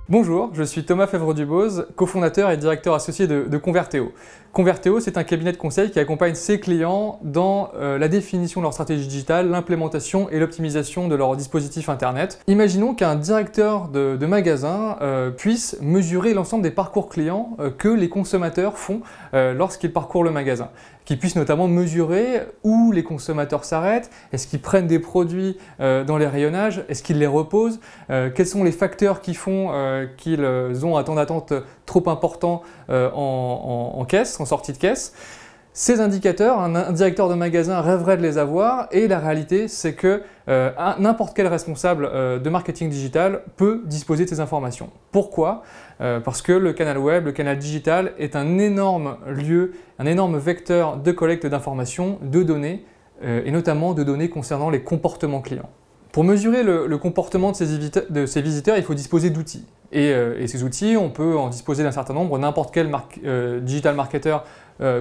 Bonjour, je suis Thomas Fèvre-Dubose, cofondateur et directeur associé de Converteo. Converteo, c'est un cabinet de conseil qui accompagne ses clients dans la définition de leur stratégie digitale, l'implémentation et l'optimisation de leur dispositif internet. Imaginons qu'un directeur de magasin puisse mesurer l'ensemble des parcours clients que les consommateurs font lorsqu'ils parcourent le magasin. Qu'ils puissent notamment mesurer où les consommateurs s'arrêtent, est-ce qu'ils prennent des produits dans les rayonnages, est-ce qu'ils les reposent, quels sont les facteurs qui font qu'ils ont un temps d'attente trop important en caisse, en sortie de caisse. Ces indicateurs, un directeur de magasin rêverait de les avoir et la réalité c'est que n'importe quel responsable de marketing digital peut disposer de ces informations. Pourquoi ? Parce que le canal web, le canal digital est un énorme lieu, un énorme vecteur de collecte d'informations, de données et notamment de données concernant les comportements clients. Pour mesurer le comportement de ces visiteurs, il faut disposer d'outils. Et ces outils, on peut en disposer d'un certain nombre. N'importe quel digital marketer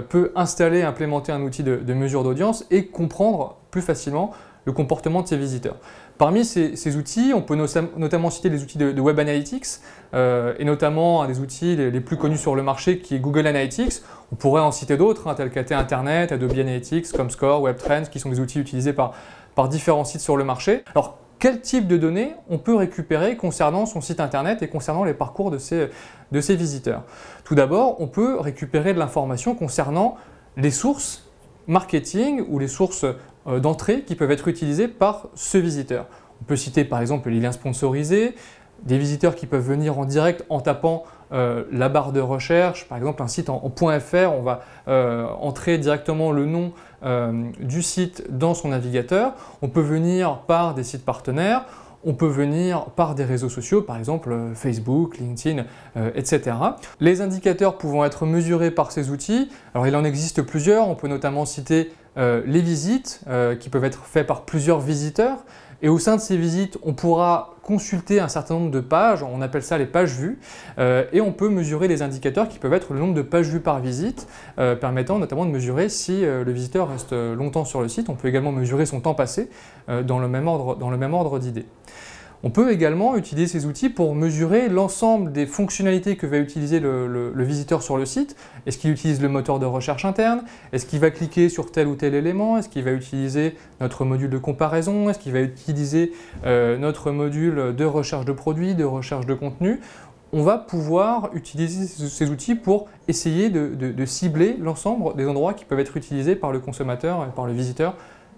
peut installer et implémenter un outil de mesure d'audience et comprendre plus facilement le comportement de ses visiteurs. Parmi ces outils, on peut notamment citer les outils de Web Analytics et notamment un des outils les plus connus sur le marché qui est Google Analytics. On pourrait en citer d'autres, tels qu'AT Internet, Adobe Analytics, Comscore, WebTrends, qui sont des outils utilisés par différents sites sur le marché. Alors, quel type de données on peut récupérer concernant son site internet et concernant les parcours de ses visiteurs? Tout d'abord, on peut récupérer de l'information concernant les sources marketing ou les sources d'entrée qui peuvent être utilisées par ce visiteur. On peut citer par exemple les liens sponsorisés, des visiteurs qui peuvent venir en direct en tapant la barre de recherche, par exemple un site en .fr, on va entrer directement le nom du site dans son navigateur. On peut venir par des sites partenaires, on peut venir par des réseaux sociaux, par exemple Facebook, LinkedIn, etc. Les indicateurs pouvant être mesurés par ces outils, alors il en existe plusieurs, on peut notamment citer les visites qui peuvent être faites par plusieurs visiteurs. Et au sein de ces visites, on pourra consulter un certain nombre de pages, on appelle ça les pages vues, et on peut mesurer les indicateurs qui peuvent être le nombre de pages vues par visite, permettant notamment de mesurer si le visiteur reste longtemps sur le site. On peut également mesurer son temps passé dans le même ordre d'idées. On peut également utiliser ces outils pour mesurer l'ensemble des fonctionnalités que va utiliser le visiteur sur le site. Est-ce qu'il utilise le moteur de recherche interne? Est-ce qu'il va cliquer sur tel ou tel élément? Est-ce qu'il va utiliser notre module de comparaison? Est-ce qu'il va utiliser notre module de recherche de produits, de recherche de contenu? On va pouvoir utiliser ces outils pour essayer de cibler l'ensemble des endroits qui peuvent être utilisés par le consommateur et par le visiteur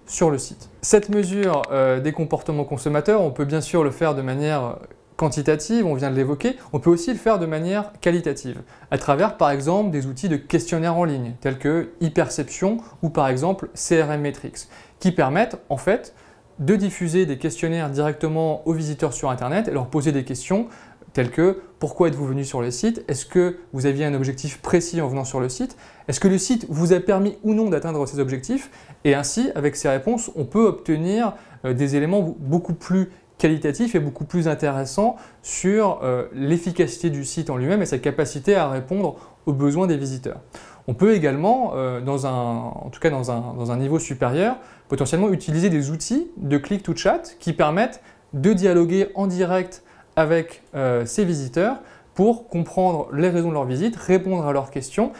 sur le site. Cette mesure des comportements consommateurs, on peut bien sûr le faire de manière quantitative, on vient de l'évoquer, on peut aussi le faire de manière qualitative, à travers par exemple des outils de questionnaires en ligne, tels que e-perception ou par exemple CRM Metrics, qui permettent en fait de diffuser des questionnaires directement aux visiteurs sur Internet et leur poser des questions telles que pourquoi êtes-vous venu sur le site? Est-ce que vous aviez un objectif précis en venant sur le site? Est-ce que le site vous a permis ou non d'atteindre ces objectifs? Et ainsi, avec ces réponses, on peut obtenir des éléments beaucoup plus qualitatifs et beaucoup plus intéressants sur l'efficacité du site en lui-même et sa capacité à répondre aux besoins des visiteurs. On peut également, en tout cas dans un niveau supérieur, potentiellement utiliser des outils de click-to-chat qui permettent de dialoguer en direct avec ces visiteurs pour comprendre les raisons de leur visite, répondre à leurs questions,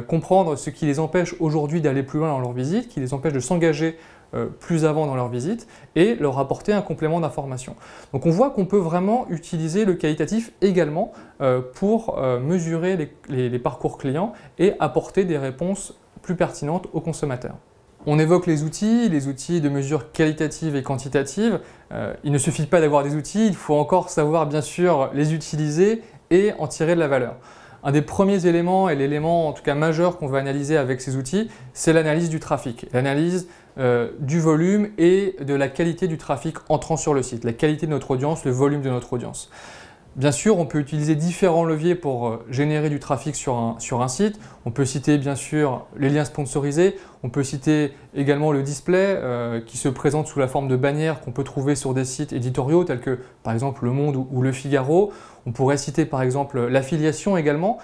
comprendre ce qui les empêche aujourd'hui d'aller plus loin dans leur visite, qui les empêche de s'engager plus avant dans leur visite et leur apporter un complément d'information. Donc on voit qu'on peut vraiment utiliser le qualitatif également pour mesurer les parcours clients et apporter des réponses plus pertinentes aux consommateurs. On évoque les outils de mesure qualitative et quantitative. Il ne suffit pas d'avoir des outils, il faut encore savoir bien sûr les utiliser et en tirer de la valeur. Un des premiers éléments et l'élément en tout cas majeur qu'on va analyser avec ces outils, c'est l'analyse du trafic, l'analyse du volume et de la qualité du trafic entrant sur le site, la qualité de notre audience, le volume de notre audience. Bien sûr, on peut utiliser différents leviers pour générer du trafic sur un site. On peut citer bien sûr les liens sponsorisés, on peut citer également le display qui se présente sous la forme de bannières qu'on peut trouver sur des sites éditoriaux tels que par exemple Le Monde ou Le Figaro. On pourrait citer par exemple l'affiliation également,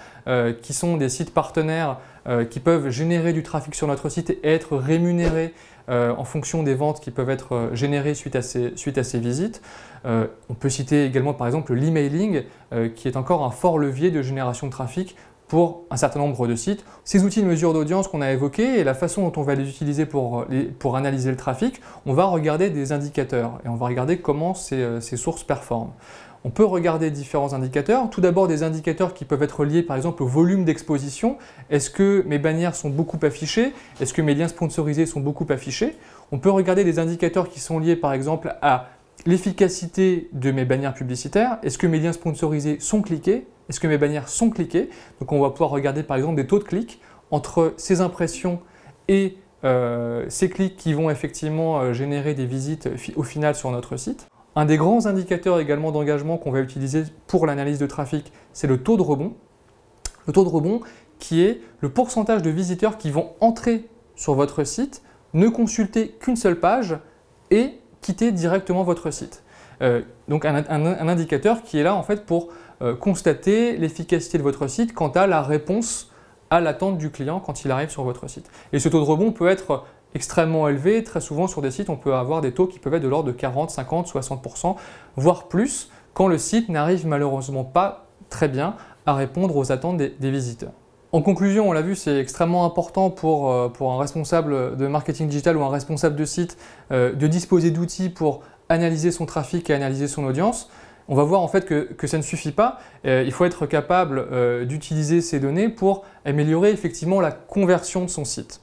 qui sont des sites partenaires qui peuvent générer du trafic sur notre site et être rémunérés en fonction des ventes qui peuvent être générées suite à ces visites. On peut citer également par exemple l'emailing qui est encore un fort levier de génération de trafic pour un certain nombre de sites. Ces outils de mesure d'audience qu'on a évoqués et la façon dont on va les utiliser pour analyser le trafic, on va regarder des indicateurs et on va regarder comment ces sources performent. On peut regarder différents indicateurs. Tout d'abord des indicateurs qui peuvent être liés par exemple au volume d'exposition. Est-ce que mes bannières sont beaucoup affichées? Est-ce que mes liens sponsorisés sont beaucoup affichés? On peut regarder des indicateurs qui sont liés par exemple à l'efficacité de mes bannières publicitaires. Est-ce que mes liens sponsorisés sont cliqués? Est-ce que mes bannières sont cliquées? Donc on va pouvoir regarder par exemple des taux de clics entre ces impressions et ces clics qui vont effectivement générer des visites au final sur notre site. Un des grands indicateurs également d'engagement qu'on va utiliser pour l'analyse de trafic, c'est le taux de rebond. Le taux de rebond qui est le pourcentage de visiteurs qui vont entrer sur votre site, ne consulter qu'une seule page et quitter directement votre site. Donc un indicateur qui est là en fait pour constater l'efficacité de votre site quant à la réponse à l'attente du client quand il arrive sur votre site. Et ce taux de rebond peut être extrêmement élevé. Très souvent sur des sites, on peut avoir des taux qui peuvent être de l'ordre de 40, 50, 60%, voire plus, quand le site n'arrive malheureusement pas très bien à répondre aux attentes des visiteurs. En conclusion, on l'a vu, c'est extrêmement important pour un responsable de marketing digital ou un responsable de site de disposer d'outils pour analyser son trafic et analyser son audience. On va voir en fait que ça ne suffit pas. Il faut être capable d'utiliser ces données pour améliorer effectivement la conversion de son site.